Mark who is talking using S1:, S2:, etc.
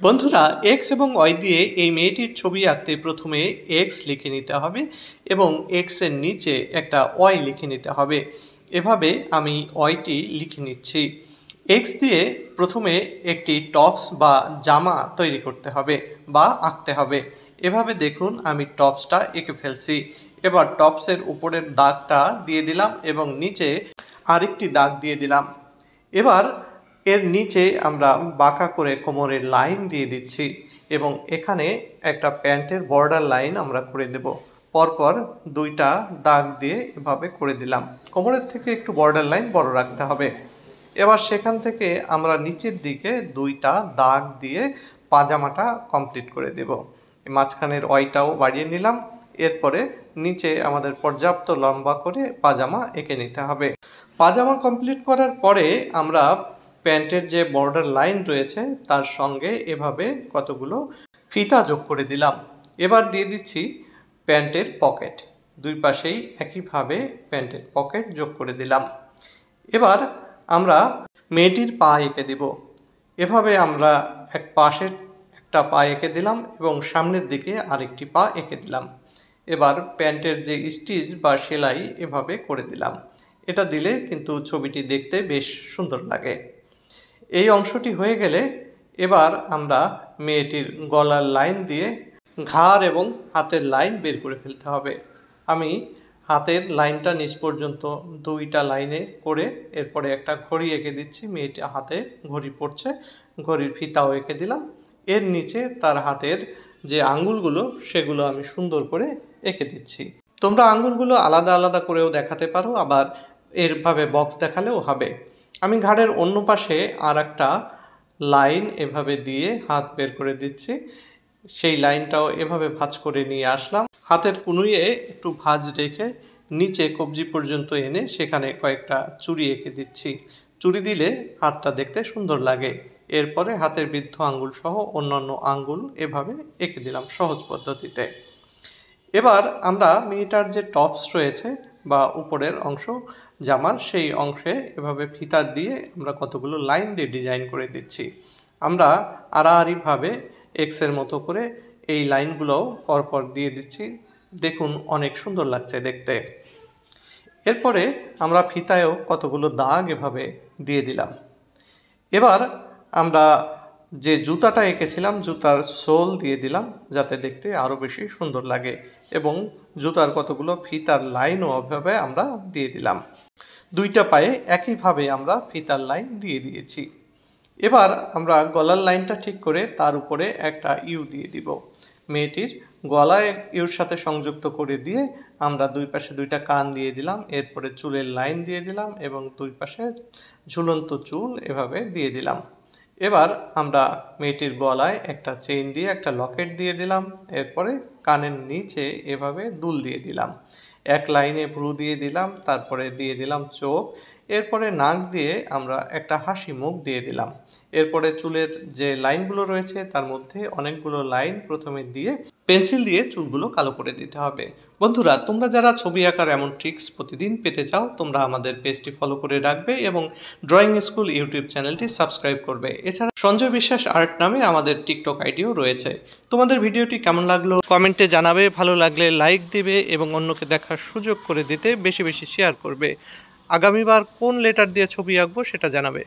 S1: বন্ধুরা এক্স এবং ওয়াই দিয়ে এই মেয়েটির ছবি আঁকতে প্রথমে এক্স লিখে নিতে হবে এবং এক্সের নিচে একটা ওয়াই লিখে নিতে হবে। এভাবে আমি ওয়াইটি লিখে নিচ্ছি। এক্স দিয়ে প্রথমে একটি টপস বা জামা তৈরি করতে হবে বা আঁকতে হবে। এভাবে দেখুন আমি টপসটা এঁকে ফেলছি। এবার টপসের উপরের দাগটা দিয়ে দিলাম এবং নিচে আরেকটি দাগ দিয়ে দিলাম। এবার এর নিচে আমরা বাঁকা করে কোমরের লাইন দিয়ে দিচ্ছি এবং এখানে একটা প্যান্টের বর্ডার লাইন আমরা করে দেব। পরপর দুইটা দাগ দিয়ে এভাবে করে দিলাম। কোমরের থেকে একটু বর্ডার লাইন বড় রাখতে হবে। এবার সেখান থেকে আমরা নিচের দিকে দুইটা দাগ দিয়ে পাজামাটা কমপ্লিট করে দেব। মাঝখানের ওয়াইটাও বাড়িয়ে নিলাম। এরপরে নিচে আমাদের পর্যাপ্ত লম্বা করে পাজামা এঁকে নিতে হবে। পাজামা কমপ্লিট করার পরে আমরা প্যান্টের যে বর্ডার লাইন রয়েছে তার সঙ্গে এভাবে কতগুলো ফিতা যোগ করে দিলাম। এবার দিয়ে দিচ্ছি প্যান্টের পকেট। দুই পাশেই একইভাবে প্যান্টের পকেট যোগ করে দিলাম। এবার আমরা মেয়েটির পা এঁকে দেব। এভাবে আমরা এক পাশে একটা পা এঁকে দিলাম এবং সামনের দিকে আরেকটি পা এঁকে দিলাম। এবার প্যান্টের যে স্টিচ বা সেলাই এভাবে করে দিলাম। এটা দিলে কিন্তু ছবিটি দেখতে বেশ সুন্দর লাগে। এই অংশটি হয়ে গেলে এবার আমরা মেয়েটির গলার লাইন দিয়ে ঘাড় এবং হাতের লাইন বের করে ফেলতে হবে। আমি হাতের লাইনটা নিচ পর্যন্ত দুইটা লাইনে করে এরপরে একটা ঘড়ি এঁকে দিচ্ছি। মেয়েটি হাতে ঘড়ি পড়ছে, ঘড়ির ফিতাও এঁকে দিলাম। এর নিচে তার হাতের যে আঙ্গুলগুলো সেগুলো আমি সুন্দর করে এঁকে দিচ্ছি। তোমরা আঙ্গুলগুলো আলাদা আলাদা করেও দেখাতে পারো, আবার এরভাবে বক্স দেখালেও হবে। আমি ঘাড়ের অন্য পাশে আর একটা লাইন এভাবে দিয়ে হাত বের করে দিচ্ছি। সেই লাইনটাও এভাবে ভাঁজ করে নিয়ে আসলাম। হাতের কনুইয়ে একটু ভাঁজ রেখে নিচে কবজি পর্যন্ত এনে সেখানে কয়েকটা চুড়ি এঁকে দিচ্ছি। চুড়ি দিলে হাতটা দেখতে সুন্দর লাগে। এরপরে হাতের বৃদ্ধ আঙ্গুল সহ অন্যান্য আঙ্গুল এভাবে এঁকে দিলাম সহজ পদ্ধতিতে। এবার আমরা মেয়েটার যে টপস রয়েছে বা উপরের অংশ জামার, সেই অংশে এভাবে ফিতা দিয়ে আমরা কতগুলো লাইন দিয়ে ডিজাইন করে দিচ্ছি। আমরা আড়াআড়িভাবে এক্সের মতো করে এই লাইনগুলোও পরপর দিয়ে দিচ্ছি। দেখুন অনেক সুন্দর লাগছে দেখতে। এরপরে আমরা ফিতায়ও কতগুলো দাগ এভাবে দিয়ে দিলাম। এবার আমরা যে জুতাটা এঁকেছিলাম জুতার সোল দিয়ে দিলাম যাতে দেখতে আরও বেশি সুন্দর লাগে, এবং জুতার কতগুলো ফিতার লাইনও এভাবে আমরা দিয়ে দিলাম। দুইটা পায়ে একইভাবে আমরা ফিতার লাইন দিয়ে দিয়েছি। এবার আমরা গলার লাইনটা ঠিক করে তার উপরে একটা ইউ দিয়ে দিব। মেয়েটির গলায় ইউর সাথে সংযুক্ত করে দিয়ে আমরা দুই পাশে দুইটা কান দিয়ে দিলাম। এরপরে চুলের লাইন দিয়ে দিলাম এবং দুই পাশে ঝুলন্ত চুল এভাবে দিয়ে দিলাম। এবার আমরা মেয়েটির গলায় একটা চেইন দিয়ে একটা লকেট দিয়ে দিলাম। এরপরে কানের নিচে এভাবে দুল দিয়ে দিলাম। এক লাইনে ভ্রু দিয়ে দিলাম, তারপরে দিয়ে দিলাম চোখ, এরপরে নাক দিয়ে আমরা একটা হাসি মুখ দিয়ে দিলাম। এরপরে চুলের যে লাইনগুলো রয়েছে তার মধ্যে অনেকগুলো লাইন প্রথমে দিয়ে পেন্সিল দিয়ে চুলগুলো কালো করে দিতে হবে। বন্ধুরা, তোমরা যারা ছবি আঁকার এমন ট্রিক্স প্রতিদিন পেতে চাও তোমরা আমাদের পেজটি ফলো করে রাখবে এবং ড্রয়িং স্কুল ইউটিউব চ্যানেলটি সাবস্ক্রাইব করবে। এছাড়া সঞ্জয় বিশ্বাস আর্ট নামে আমাদের টিকটক আইডিও রয়েছে। তোমাদের ভিডিওটি কেমন লাগলো কমেন্টে জানাবে, ভালো লাগলে লাইক দিবে এবং অন্যকে দেখার সুযোগ করে দিতে বেশি বেশি শেয়ার করবে। আগামীবার কোন লেটার দিয়ে ছবি আঁকবো সেটা জানাবে।